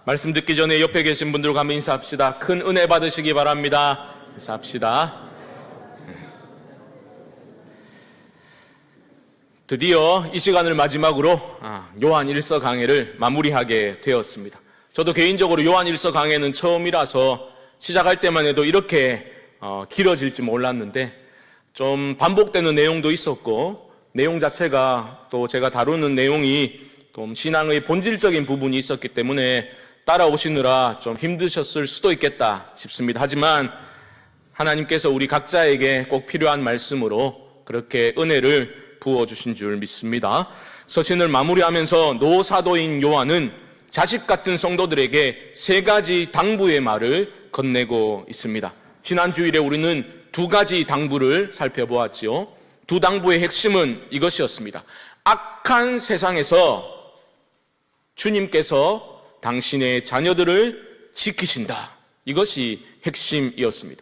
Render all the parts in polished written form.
말씀 듣기 전에 옆에 계신 분들과 한번 인사합시다. 큰 은혜 받으시기 바랍니다. 인사합시다. 드디어 이 시간을 마지막으로 요한 1서 강해를 마무리하게 되었습니다. 저도 개인적으로 요한 1서 강해는 처음이라서 시작할 때만 해도 이렇게 길어질지 몰랐는데 좀 반복되는 내용도 있었고 내용 자체가 또 제가 다루는 내용이 좀 신앙의 본질적인 부분이 있었기 때문에 따라오시느라 좀 힘드셨을 수도 있겠다 싶습니다. 하지만 하나님께서 우리 각자에게 꼭 필요한 말씀으로 그렇게 은혜를 부어주신 줄 믿습니다. 서신을 마무리하면서 노사도인 요한은 자식 같은 성도들에게 세 가지 당부의 말을 건네고 있습니다. 지난 주일에 우리는 두 가지 당부를 살펴보았지요. 두 당부의 핵심은 이것이었습니다. 악한 세상에서 주님께서 당신의 자녀들을 지키신다. 이것이 핵심이었습니다.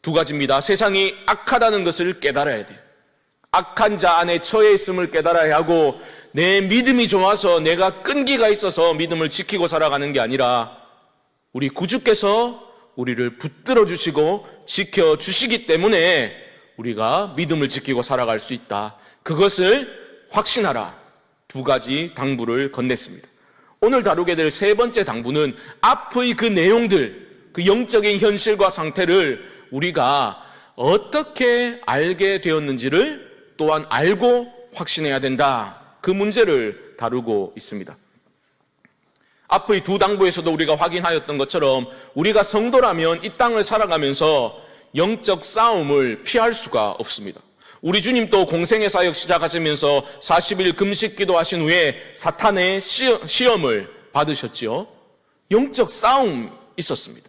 두 가지입니다. 세상이 악하다는 것을 깨달아야 돼요. 악한 자 안에 처해 있음을 깨달아야 하고 내 믿음이 좋아서 내가 끈기가 있어서 믿음을 지키고 살아가는 게 아니라 우리 구주께서 우리를 붙들어 주시고 지켜 주시기 때문에 우리가 믿음을 지키고 살아갈 수 있다. 그것을 확신하라. 두 가지 당부를 건넸습니다. 오늘 다루게 될 세 번째 당부는 앞의 그 내용들, 그 영적인 현실과 상태를 우리가 어떻게 알게 되었는지를 또한 알고 확신해야 된다. 그 문제를 다루고 있습니다. 앞의 두 당부에서도 우리가 확인하였던 것처럼 우리가 성도라면 이 땅을 살아가면서 영적 싸움을 피할 수가 없습니다. 우리 주님도 공생의 사역 시작하시면서 40일 금식 기도하신 후에 사탄의 시험을 받으셨지요. 영적 싸움 있었습니다.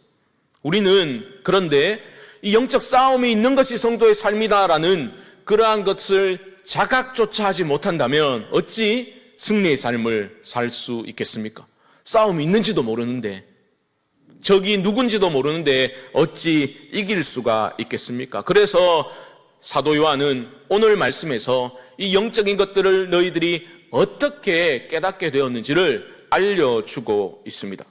우리는 그런데 이 영적 싸움이 있는 것이 성도의 삶이다라는 그러한 것을 자각조차 하지 못한다면 어찌 승리의 삶을 살 수 있겠습니까? 싸움이 있는지도 모르는데, 적이 누군지도 모르는데 어찌 이길 수가 있겠습니까? 그래서 사도 요한은 오늘 말씀에서 이 영적인 것들을 너희들이 어떻게 깨닫게 되었는지를 알려주고 있습니다.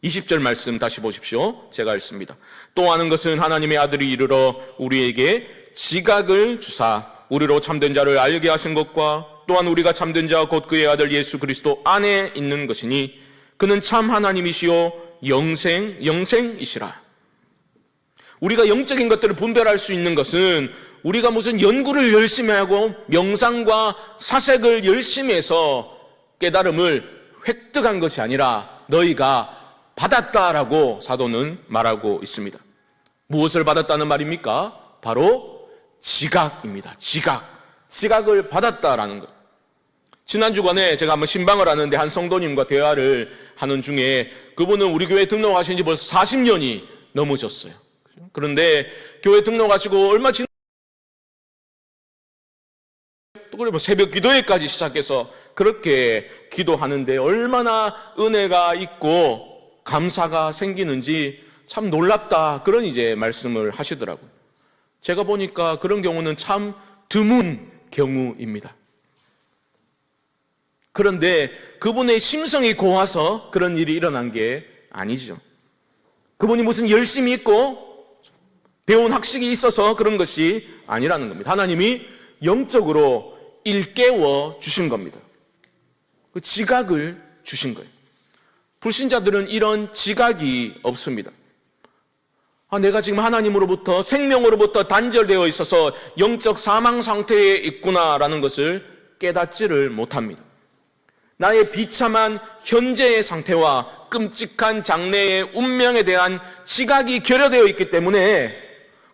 20절 말씀 다시 보십시오. 제가 읽습니다. 또 아는 것은 하나님의 아들이 이르러 우리에게 지각을 주사 우리로 참된 자를 알게 하신 것과 또한 우리가 참된 자 곧 그의 아들 예수 그리스도 안에 있는 것이니 그는 참 하나님이시요 영생이시라. 우리가 영적인 것들을 분별할 수 있는 것은 우리가 무슨 연구를 열심히 하고 명상과 사색을 열심히 해서 깨달음을 획득한 것이 아니라 너희가 받았다라고 사도는 말하고 있습니다. 무엇을 받았다는 말입니까? 바로 지각입니다. 지각을 받았다라는 것. 지난 주간에 제가 한번 신방을 하는데 한 성도님과 대화를 하는 중에 그분은 우리 교회 등록하신 지 벌써 40년이 넘으셨어요. 그런데 교회 등록하시고 얼마 지난 또 새벽 기도회까지 시작해서 그렇게 기도하는데 얼마나 은혜가 있고 감사가 생기는지 참 놀랍다. 그런 이제 말씀을 하시더라고요. 제가 보니까 그런 경우는 참 드문 경우입니다. 그런데 그분의 심성이 고와서 그런 일이 일어난 게 아니죠. 그분이 무슨 열심히 있고 배운 학식이 있어서 그런 것이 아니라는 겁니다. 하나님이 영적으로 일깨워 주신 겁니다. 그 지각을 주신 거예요. 불신자들은 이런 지각이 없습니다. 내가 지금 하나님으로부터 생명으로부터 단절되어 있어서 영적 사망 상태에 있구나라는 것을 깨닫지를 못합니다. 나의 비참한 현재의 상태와 끔찍한 장래의 운명에 대한 지각이 결여되어 있기 때문에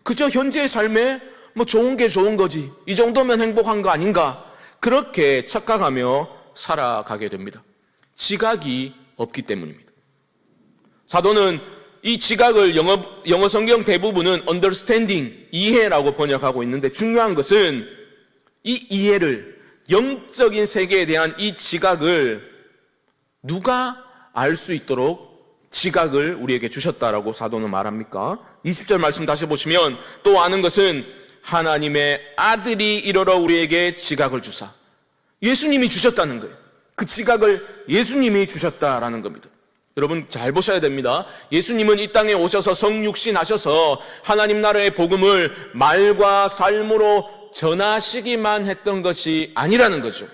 그저 현재의 삶에 좋은 게 좋은 거지, 이 정도면 행복한 거 아닌가, 그렇게 착각하며 살아가게 됩니다. 지각이 없기 때문입니다. 사도는 이 지각을 영어 성경 대부분은 understanding, 이해라고 번역하고 있는데 중요한 것은 이 이해를, 영적인 세계에 대한 이 지각을 누가 알 수 있도록 지각을 우리에게 주셨다라고 사도는 말합니까? 20절 말씀 다시 보시면 또 아는 것은 하나님의 아들이 이르러 우리에게 지각을 주사, 예수님이 주셨다는 거예요. 그 지각을 예수님이 주셨다라는 겁니다. 여러분 잘 보셔야 됩니다. 예수님은 이 땅에 오셔서 성육신 하셔서 하나님 나라의 복음을 말과 삶으로 전하시기만 했던 것이 아니라는 거죠.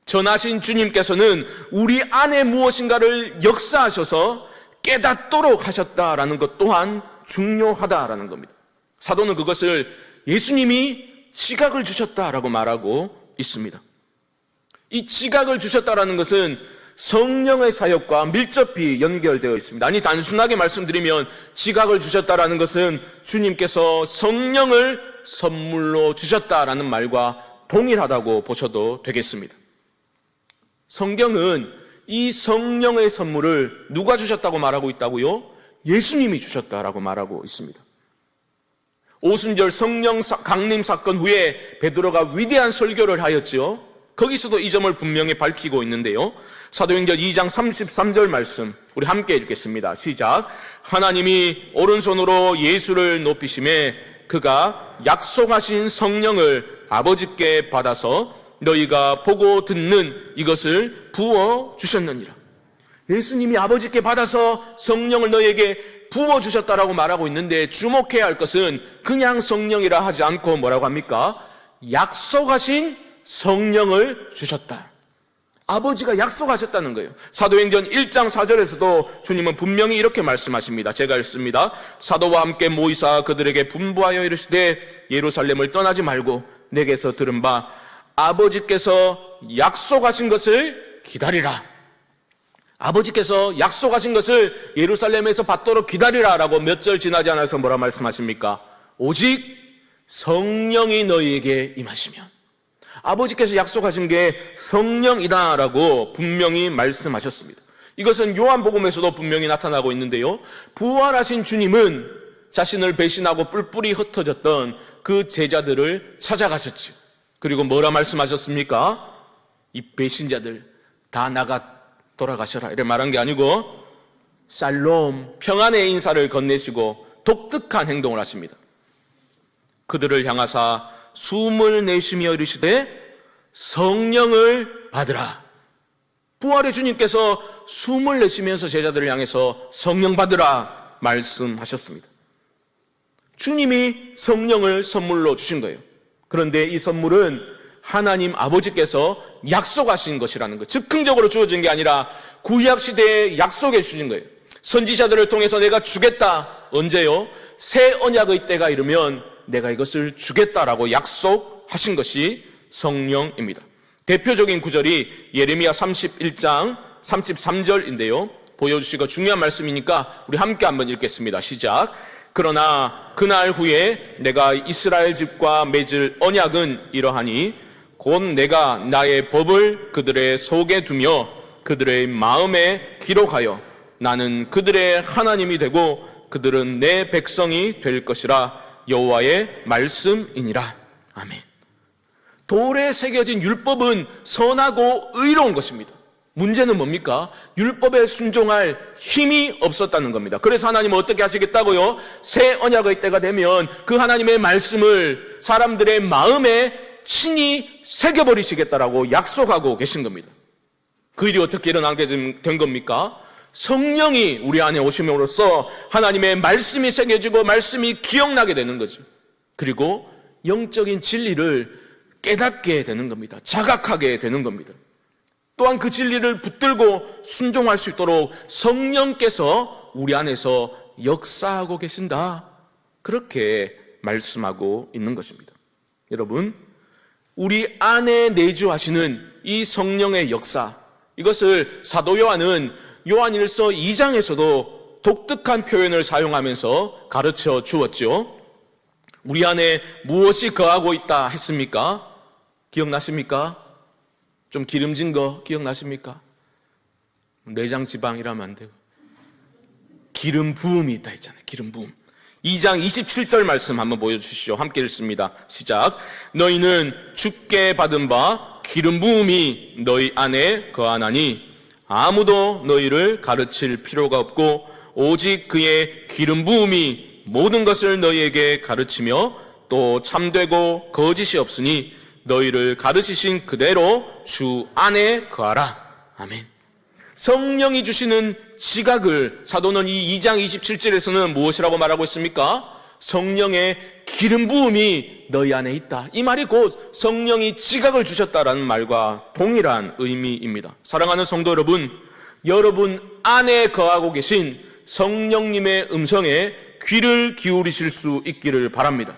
전하신 주님께서는 우리 안에 무엇인가를 역사하셔서 깨닫도록 하셨다라는 것 또한 중요하다라는 겁니다. 사도는 그것을 예수님이 지각을 주셨다라고 말하고 있습니다. 이 지각을 주셨다라는 것은 성령의 사역과 밀접히 연결되어 있습니다. 아니, 단순하게 말씀드리면 지각을 주셨다라는 것은 주님께서 성령을 선물로 주셨다라는 말과 동일하다고 보셔도 되겠습니다. 성경은 이 성령의 선물을 누가 주셨다고 말하고 있다고요? 예수님이 주셨다라고 말하고 있습니다. 오순절 성령 강림 사건 후에 베드로가 위대한 설교를 하였지요. 거기서도 이 점을 분명히 밝히고 있는데요. 사도행전 2장 33절 말씀 우리 함께 읽겠습니다. 시작. 하나님이 오른손으로 예수를 높이심에 그가 약속하신 성령을 아버지께 받아서 너희가 보고 듣는 이것을 부어주셨느니라. 예수님이 아버지께 받아서 성령을 너희에게 부어주셨다라고 말하고 있는데, 주목해야 할 것은 그냥 성령이라 하지 않고 뭐라고 합니까? 약속하신 성령을 주셨다. 아버지가 약속하셨다는 거예요. 사도행전 1장 4절에서도 주님은 분명히 이렇게 말씀하십니다. 제가 읽습니다. 사도와 함께 모이사 그들에게 분부하여 이르시되 예루살렘을 떠나지 말고 내게서 들은 바 아버지께서 약속하신 것을 기다리라. 아버지께서 약속하신 것을 예루살렘에서 받도록 기다리라 라고 몇 절 지나지 않아서 뭐라 말씀하십니까? 오직 성령이 너희에게 임하시면. 아버지께서 약속하신 게 성령이다라고 분명히 말씀하셨습니다. 이것은 요한복음에서도 분명히 나타나고 있는데요. 부활하신 주님은 자신을 배신하고 뿔뿔이 흩어졌던 그 제자들을 찾아가셨죠. 그리고 뭐라 말씀하셨습니까? 이 배신자들 다 나가 돌아가셔라 이렇게 말한 게 아니고 샬롬 평안의 인사를 건네시고 독특한 행동을 하십니다. 그들을 향하사 숨을 내쉬며 이르시되 성령을 받으라. 부활의 주님께서 숨을 내쉬면서 제자들을 향해서 성령 받으라 말씀하셨습니다. 주님이 성령을 선물로 주신 거예요. 그런데 이 선물은 하나님 아버지께서 약속하신 것이라는 것, 즉흥적으로 주어진 게 아니라 구약시대에 약속해 주신 거예요. 선지자들을 통해서 내가 주겠다. 언제요? 새 언약의 때가 이르면 내가 이것을 주겠다라고 약속하신 것이 성령입니다. 대표적인 구절이 예레미야 31장 33절인데요. 보여주시고 중요한 말씀이니까 우리 함께 한번 읽겠습니다. 시작. 그러나 그날 후에 내가 이스라엘 집과 맺을 언약은 이러하니 곧 내가 나의 법을 그들의 속에 두며 그들의 마음에 기록하여 나는 그들의 하나님이 되고 그들은 내 백성이 될 것이라. 여호와의 말씀이니라. 아멘. 돌에 새겨진 율법은 선하고 의로운 것입니다. 문제는 뭡니까? 율법에 순종할 힘이 없었다는 겁니다. 그래서 하나님은 어떻게 하시겠다고요? 새 언약의 때가 되면 그 하나님의 말씀을 사람들의 마음에 친히 새겨버리시겠다라고 약속하고 계신 겁니다. 그 일이 어떻게 일어나게 된 겁니까? 성령이 우리 안에 오심으로써 하나님의 말씀이 새겨지고 말씀이 기억나게 되는 거죠. 그리고 영적인 진리를 깨닫게 되는 겁니다. 자각하게 되는 겁니다. 또한 그 진리를 붙들고 순종할 수 있도록 성령께서 우리 안에서 역사하고 계신다. 그렇게 말씀하고 있는 것입니다. 여러분, 우리 안에 내주하시는 이 성령의 역사, 이것을 사도 요한은 요한일서 2장에서도 독특한 표현을 사용하면서 가르쳐 주었죠. 우리 안에 무엇이 거하고 있다 했습니까? 기억나십니까? 좀 기름진 거 기억나십니까? 내장 지방이라면 안 되고 기름 부음이 있다 했잖아요. 기름 부음. 2장 27절 말씀 한번 보여주시죠. 함께 읽습니다. 시작. 너희는 주께 받은 바 기름 부음이 너희 안에 거하나니 아무도 너희를 가르칠 필요가 없고 오직 그의 기름 부음이 모든 것을 너희에게 가르치며 또 참되고 거짓이 없으니 너희를 가르치신 그대로 주 안에 거하라. 아멘. 성령이 주시는 지각을 사도는 이 2장 27절에서는 무엇이라고 말하고 있습니까? 성령의 기름 부음이 너희 안에 있다. 이 말이 곧 성령이 지각을 주셨다라는 말과 동일한 의미입니다. 사랑하는 성도 여러분, 여러분 안에 거하고 계신 성령님의 음성에 귀를 기울이실 수 있기를 바랍니다.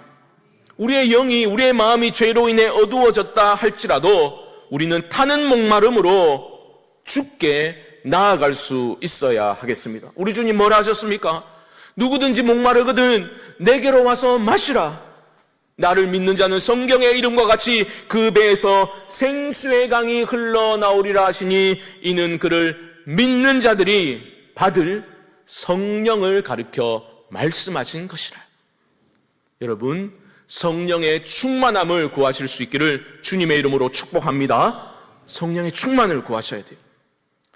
우리의 영이, 우리의 마음이 죄로 인해 어두워졌다 할지라도 우리는 타는 목마름으로 주께 나아갈 수 있어야 하겠습니다. 우리 주님 뭐라 하셨습니까? 누구든지 목마르거든 내게로 와서 마시라. 나를 믿는 자는 성경의 이름과 같이 그 배에서 생수의 강이 흘러나오리라 하시니 이는 그를 믿는 자들이 받을 성령을 가리켜 말씀하신 것이라. 여러분, 성령의 충만함을 구하실 수 있기를 주님의 이름으로 축복합니다. 성령의 충만을 구하셔야 돼요.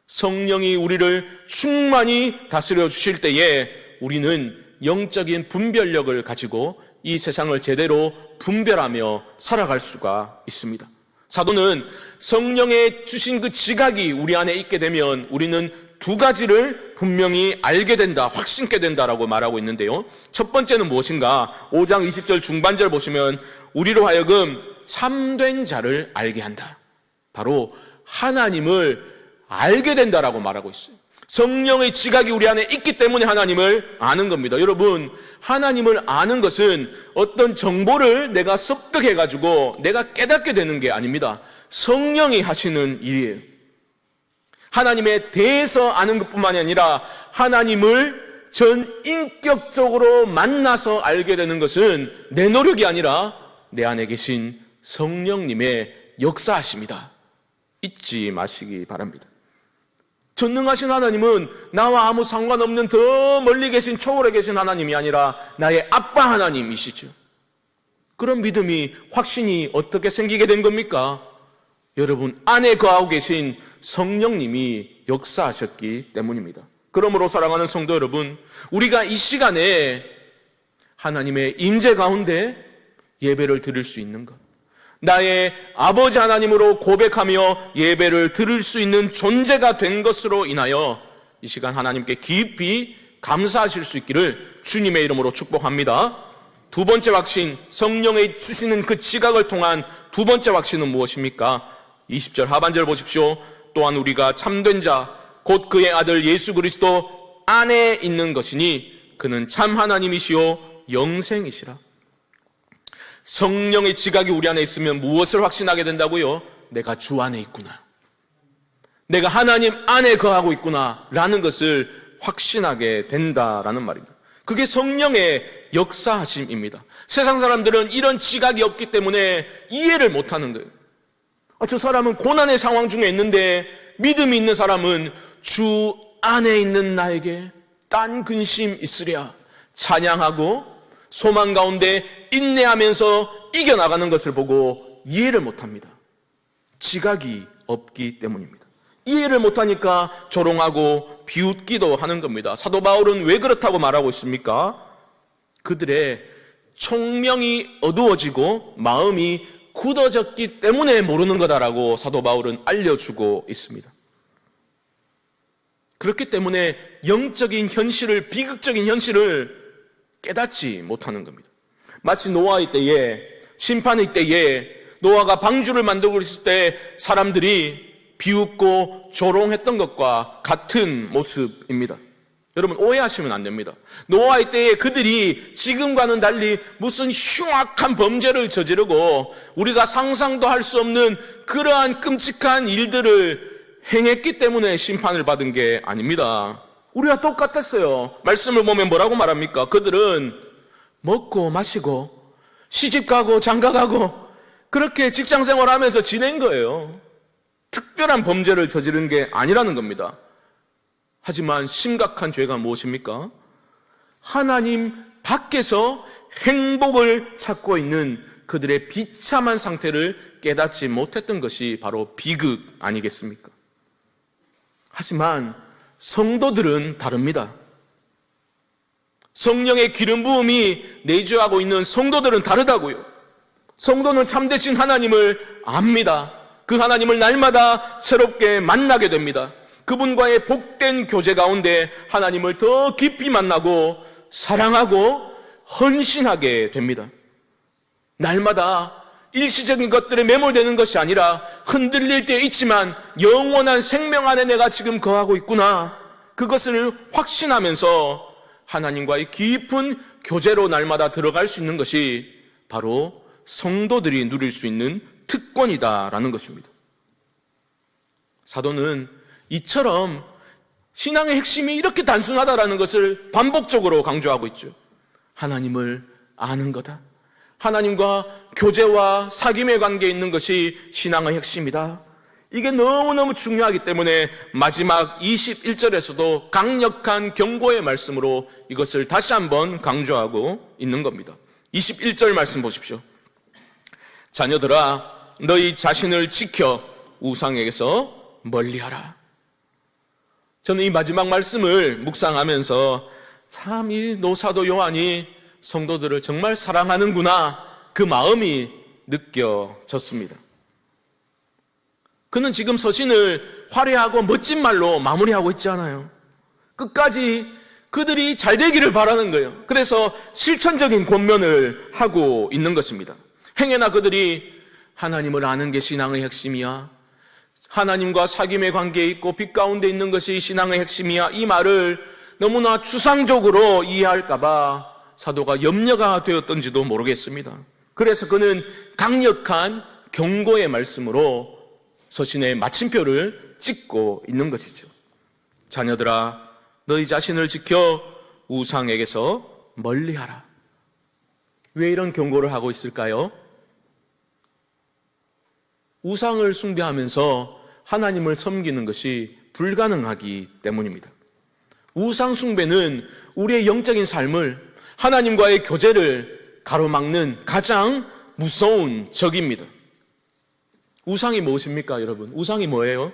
성령이 우리를 충만히 다스려 주실 때에 우리는 영적인 분별력을 가지고 이 세상을 제대로 분별하며 살아갈 수가 있습니다. 사도는 성령의 주신 그 지각이 우리 안에 있게 되면 우리는 두 가지를 분명히 알게 된다, 확신케 된다라고 말하고 있는데요. 첫 번째는 무엇인가? 5장 20절 중반절 보시면 우리로 하여금 참된 자를 알게 한다. 바로 하나님을 알게 된다라고 말하고 있어요. 성령의 지각이 우리 안에 있기 때문에 하나님을 아는 겁니다. 여러분, 하나님을 아는 것은 어떤 정보를 내가 습득해가지고 내가 깨닫게 되는 게 아닙니다. 성령이 하시는 일이에요. 하나님에 대해서 아는 것뿐만이 아니라 하나님을 전인격적으로 만나서 알게 되는 것은 내 노력이 아니라 내 안에 계신 성령님의 역사하심이다. 잊지 마시기 바랍니다. 전능하신 하나님은 나와 아무 상관없는 더 멀리 계신 초월에 계신 하나님이 아니라 나의 아빠 하나님이시죠. 그런 믿음이, 확신이 어떻게 생기게 된 겁니까? 여러분 안에 거하고 계신 성령님이 역사하셨기 때문입니다. 그러므로 사랑하는 성도 여러분, 우리가 이 시간에 하나님의 임재 가운데 예배를 드릴 수 있는 것, 나의 아버지 하나님으로 고백하며 예배를 드릴 수 있는 존재가 된 것으로 인하여 이 시간 하나님께 깊이 감사하실 수 있기를 주님의 이름으로 축복합니다. 두 번째 확신, 성령의 주시는 그 지각을 통한 두 번째 확신은 무엇입니까? 20절 하반절 보십시오. 또한 우리가 참된 자, 곧 그의 아들 예수 그리스도 안에 있는 것이니 그는 참 하나님이시요 영생이시라. 성령의 지각이 우리 안에 있으면 무엇을 확신하게 된다고요? 내가 주 안에 있구나, 내가 하나님 안에 거하고 있구나 라는 것을 확신하게 된다라는 말입니다. 그게 성령의 역사하심입니다. 세상 사람들은 이런 지각이 없기 때문에 이해를 못하는 거예요. 저 사람은 고난의 상황 중에 있는데 믿음이 있는 사람은 주 안에 있는 나에게 딴 근심 있으랴 찬양하고 소망 가운데 인내하면서 이겨나가는 것을 보고 이해를 못합니다. 지각이 없기 때문입니다. 이해를 못하니까 조롱하고 비웃기도 하는 겁니다. 사도 바울은 왜 그렇다고 말하고 있습니까? 그들의 총명이 어두워지고 마음이 굳어졌기 때문에 모르는 거다라고 사도 바울은 알려주고 있습니다. 그렇기 때문에 영적인 현실을, 비극적인 현실을 깨닫지 못하는 겁니다. 마치 노아의 때에, 심판의 때에 노아가 방주를 만들고 있을 때 사람들이 비웃고 조롱했던 것과 같은 모습입니다. 여러분 오해하시면 안 됩니다. 노아의 때에 그들이 지금과는 달리 무슨 흉악한 범죄를 저지르고 우리가 상상도 할 수 없는 그러한 끔찍한 일들을 행했기 때문에 심판을 받은 게 아닙니다. 우리와 똑같았어요. 말씀을 보면 뭐라고 말합니까? 그들은 먹고 마시고 시집가고 장가가고 그렇게 직장생활하면서 지낸 거예요. 특별한 범죄를 저지른 게 아니라는 겁니다. 하지만 심각한 죄가 무엇입니까? 하나님 밖에서 행복을 찾고 있는 그들의 비참한 상태를 깨닫지 못했던 것이 바로 비극 아니겠습니까? 하지만 성도들은 다릅니다. 성령의 기름 부음이 내주하고 있는 성도들은 다르다고요. 성도는 참되신 하나님을 압니다. 그 하나님을 날마다 새롭게 만나게 됩니다. 그 그분과의 복된 교제 가운데 하나님을 더 깊이 만나고 사랑하고 헌신하게 됩니다. 날마다 일시적인 것들에 매몰되는 것이 아니라 흔들릴 때 있지만 영원한 생명 안에 내가 지금 거하고 있구나, 그것을 확신하면서 하나님과의 깊은 교제로 날마다 들어갈 수 있는 것이 바로 성도들이 누릴 수 있는 특권이다라는 것입니다. 사도는 이처럼 신앙의 핵심이 이렇게 단순하다라는 것을 반복적으로 강조하고 있죠. 하나님을 아는 거다. 하나님과 교제와 사귐의 관계에 있는 것이 신앙의 핵심이다. 이게 너무너무 중요하기 때문에 마지막 21절에서도 강력한 경고의 말씀으로 이것을 다시 한번 강조하고 있는 겁니다. 21절 말씀 보십시오. 자녀들아, 너희 자신을 지켜 우상에게서 멀리하라. 저는 이 마지막 말씀을 묵상하면서 참 이 노사도 요한이 성도들을 정말 사랑하는구나, 그 마음이 느껴졌습니다. 그는 지금 서신을 화려하고 멋진 말로 마무리하고 있지 않아요. 끝까지 그들이 잘 되기를 바라는 거예요. 그래서 실천적인 권면을 하고 있는 것입니다. 행여나 그들이 하나님을 아는 게 신앙의 핵심이야, 하나님과 사귐의 관계에 있고 빛 가운데 있는 것이 신앙의 핵심이야, 이 말을 너무나 추상적으로 이해할까봐 사도가 염려가 되었던지도 모르겠습니다. 그래서 그는 강력한 경고의 말씀으로 서신의 마침표를 찍고 있는 것이죠. 자녀들아, 너희 자신을 지켜 우상에게서 멀리하라. 왜 이런 경고를 하고 있을까요? 우상을 숭배하면서 하나님을 섬기는 것이 불가능하기 때문입니다. 우상 숭배는 우리의 영적인 삶을, 하나님과의 교제를 가로막는 가장 무서운 적입니다. 우상이 무엇입니까, 여러분? 우상이 뭐예요?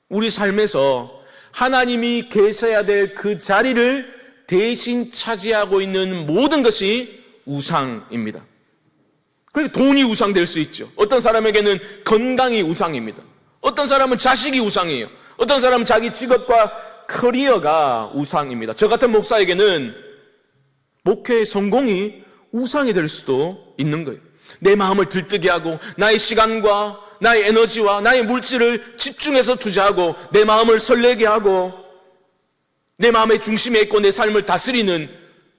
우리 삶에서 하나님이 계셔야 될 그 자리를 대신 차지하고 있는 모든 것이 우상입니다. 그러니까 돈이 우상될 수 있죠. 어떤 사람에게는 건강이 우상입니다. 어떤 사람은 자식이 우상이에요. 어떤 사람은 자기 직업과 커리어가 우상입니다. 저 같은 목사에게는 목회의 성공이 우상이 될 수도 있는 거예요. 내 마음을 들뜨게 하고 나의 시간과 나의 에너지와 나의 물질을 집중해서 투자하고 내 마음을 설레게 하고 내 마음의 중심에 있고 내 삶을 다스리는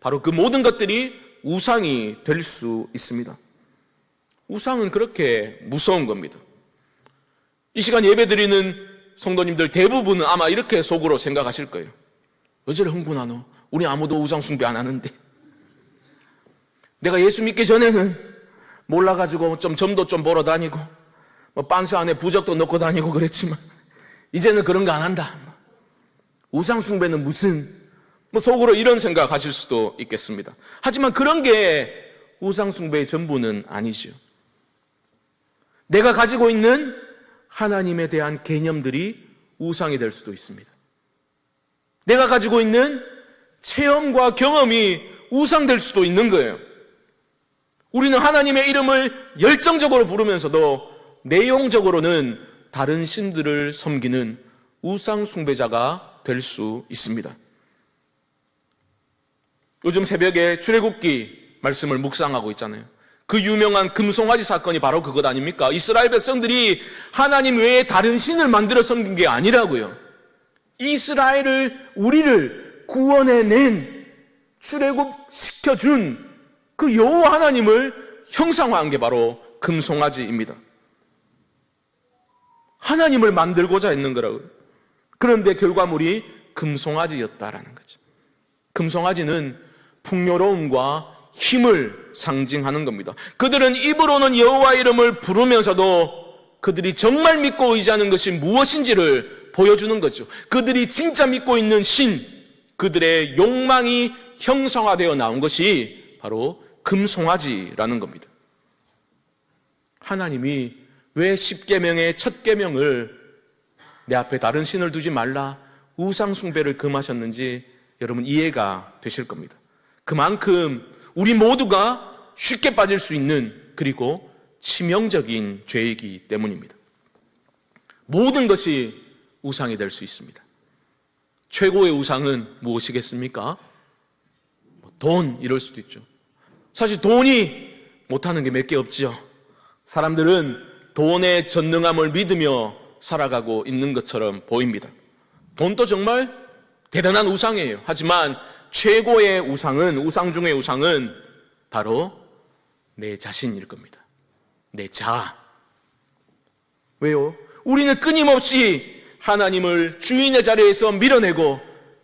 바로 그 모든 것들이 우상이 될 수 있습니다. 우상은 그렇게 무서운 겁니다. 이 시간 예배드리는 성도님들 대부분은 아마 이렇게 속으로 생각하실 거예요. 왜 저래 흥분하노? 우리 아무도 우상 숭배 안 하는데. 내가 예수 믿기 전에는 몰라가지고 좀 점도 좀 보러 다니고 뭐 빤스 안에 부적도 넣고 다니고 그랬지만 이제는 그런 거 안 한다. 우상 숭배는 무슨, 뭐 속으로 이런 생각하실 수도 있겠습니다. 하지만 그런 게 우상 숭배의 전부는 아니죠. 내가 가지고 있는 하나님에 대한 개념들이 우상이 될 수도 있습니다. 내가 가지고 있는 체험과 경험이 우상될 수도 있는 거예요. 우리는 하나님의 이름을 열정적으로 부르면서도 내용적으로는 다른 신들을 섬기는 우상 숭배자가 될 수 있습니다. 요즘 새벽에 출애굽기 말씀을 묵상하고 있잖아요. 그 유명한 금송아지 사건이 바로 그것 아닙니까? 이스라엘 백성들이 하나님 외에 다른 신을 만들어 섬긴 게 아니라고요. 이스라엘을, 우리를 구원해낸, 출애굽시켜준 그 여호와 하나님을 형상화한 게 바로 금송아지입니다. 하나님을 만들고자 했는 거라고요. 그런데 결과물이 금송아지였다라는 거죠. 금송아지는 풍요로움과 힘을 상징하는 겁니다. 그들은 입으로는 여호와 이름을 부르면서도 그들이 정말 믿고 의지하는 것이 무엇인지를 보여주는 거죠. 그들이 진짜 믿고 있는 신, 그들의 욕망이 형성화되어 나온 것이 바로 금송아지라는 겁니다. 하나님이 왜 10계명의 첫 계명을 내 앞에 다른 신을 두지 말라, 우상 숭배를 금하셨는지 여러분 이해가 되실 겁니다. 그만큼 우리 모두가 쉽게 빠질 수 있는, 그리고 치명적인 죄이기 때문입니다. 모든 것이 우상이 될 수 있습니다. 최고의 우상은 무엇이겠습니까? 돈, 이럴 수도 있죠. 사실 돈이 못하는 게 몇 개 없죠. 사람들은 돈의 전능함을 믿으며 살아가고 있는 것처럼 보입니다. 돈도 정말 대단한 우상이에요. 하지만 최고의 우상은, 우상 중의 우상은 바로 내 자신일 겁니다. 내 자아. 왜요? 우리는 끊임없이 하나님을 주인의 자리에서 밀어내고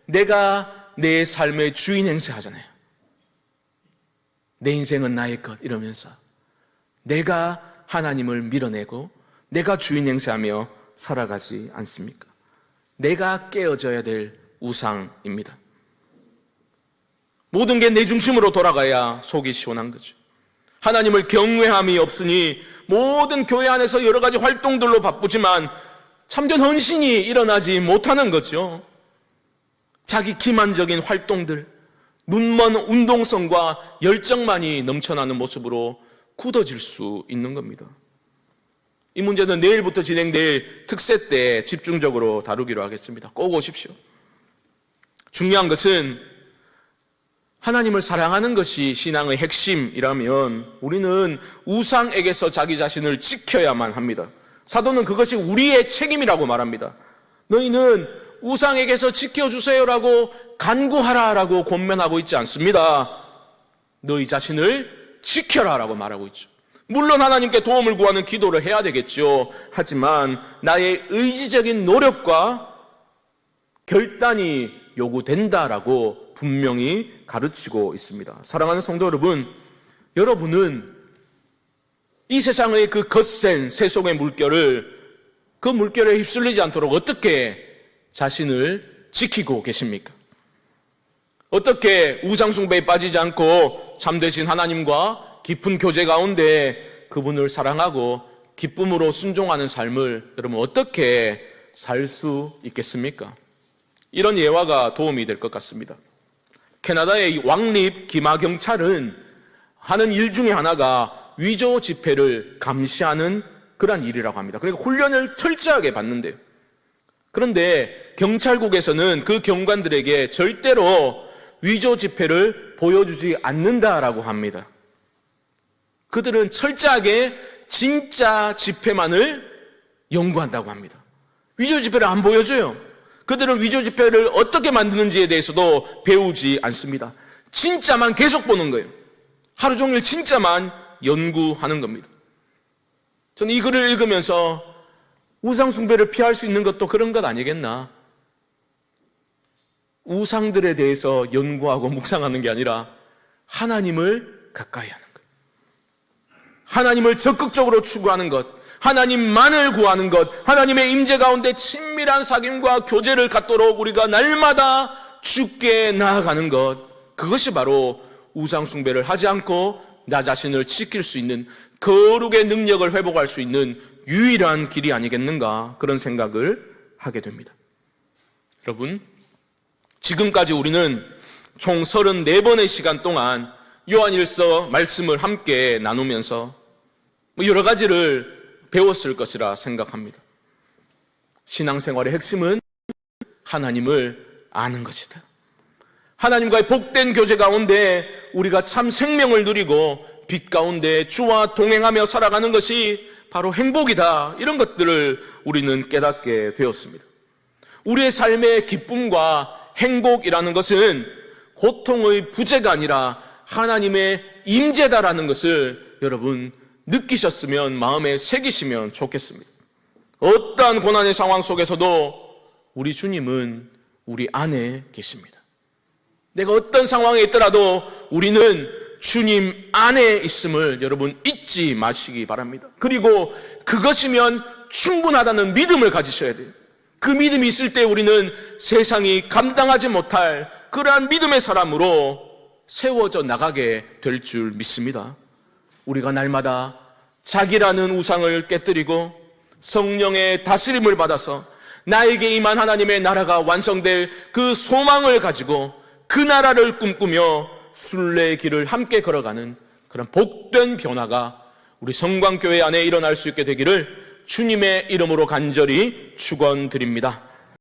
내가 내 삶의 주인 행세하잖아요. 내 인생은 나의 것 이러면서 내가 하나님을 밀어내고 내가 주인 행세하며 살아가지 않습니까? 내가 깨어져야 될 우상입니다. 모든 게 내 중심으로 돌아가야 속이 시원한 거죠. 하나님을 경외함이 없으니 모든 교회 안에서 여러 가지 활동들로 바쁘지만 참된 헌신이 일어나지 못하는 거죠. 자기 기만적인 활동들, 눈먼 운동성과 열정만이 넘쳐나는 모습으로 굳어질 수 있는 겁니다. 이 문제는 내일부터 진행될 특세 때 집중적으로 다루기로 하겠습니다. 꼭 오십시오. 중요한 것은 하나님을 사랑하는 것이 신앙의 핵심이라면 우리는 우상에게서 자기 자신을 지켜야만 합니다. 사도는 그것이 우리의 책임이라고 말합니다. 너희는 우상에게서 지켜주세요라고 간구하라라고 권면하고 있지 않습니다. 너희 자신을 지켜라라고 말하고 있죠. 물론 하나님께 도움을 구하는 기도를 해야 되겠죠. 하지만 나의 의지적인 노력과 결단이 요구된다라고 분명히 가르치고 있습니다. 사랑하는 성도 여러분, 여러분은 이 세상의 그 거센 세속의 물결을 그 물결에 휩쓸리지 않도록 어떻게 자신을 지키고 계십니까? 어떻게 우상숭배에 빠지지 않고 참되신 하나님과 깊은 교제 가운데 그분을 사랑하고 기쁨으로 순종하는 삶을 여러분 어떻게 살 수 있겠습니까? 이런 예화가 도움이 될 것 같습니다. 캐나다의 왕립 기마경찰은 하는 일 중에 하나가 위조 지폐를 감시하는 그런 일이라고 합니다. 그러니까 훈련을 철저하게 받는데요. 그런데 경찰국에서는 그 경관들에게 절대로 위조 지폐를 보여주지 않는다라고 합니다. 그들은 철저하게 진짜 지폐만을 연구한다고 합니다. 위조 지폐를 안 보여줘요. 그들은 위조 지폐를 어떻게 만드는지에 대해서도 배우지 않습니다. 진짜만 계속 보는 거예요. 하루 종일 진짜만 연구하는 겁니다. 저는 이 글을 읽으면서 우상숭배를 피할 수 있는 것도 그런 것 아니겠나? 우상들에 대해서 연구하고 묵상하는 게 아니라 하나님을 가까이 하는 것, 하나님을 적극적으로 추구하는 것, 하나님만을 구하는 것, 하나님의 임재 가운데 친밀한 사귐과 교제를 갖도록 우리가 날마다 주께 나아가는 것, 그것이 바로 우상숭배를 하지 않고 나 자신을 지킬 수 있는, 거룩의 능력을 회복할 수 있는 유일한 길이 아니겠는가, 그런 생각을 하게 됩니다. 여러분, 지금까지 우리는 총 34번의 시간 동안 요한일서 말씀을 함께 나누면서 여러 가지를 배웠을 것이라 생각합니다. 신앙생활의 핵심은 하나님을 아는 것이다. 하나님과의 복된 교제 가운데 우리가 참 생명을 누리고 빛 가운데 주와 동행하며 살아가는 것이 바로 행복이다. 이런 것들을 우리는 깨닫게 되었습니다. 우리의 삶의 기쁨과 행복이라는 것은 고통의 부재가 아니라 하나님의 임재다라는 것을 여러분 느끼셨으면 마음에 새기시면 좋겠습니다. 어떠한 고난의 상황 속에서도 우리 주님은 우리 안에 계십니다. 내가 어떤 상황에 있더라도 우리는 주님 안에 있음을 여러분 잊지 마시기 바랍니다. 그리고 그것이면 충분하다는 믿음을 가지셔야 돼요. 그 믿음이 있을 때 우리는 세상이 감당하지 못할 그러한 믿음의 사람으로 세워져 나가게 될 줄 믿습니다. 우리가 날마다 자기라는 우상을 깨뜨리고 성령의 다스림을 받아서 나에게 임한 하나님의 나라가 완성될 그 소망을 가지고 그 나라를 꿈꾸며 순례의 길을 함께 걸어가는 그런 복된 변화가 우리 성광교회 안에 일어날 수 있게 되기를 주님의 이름으로 간절히 축원드립니다.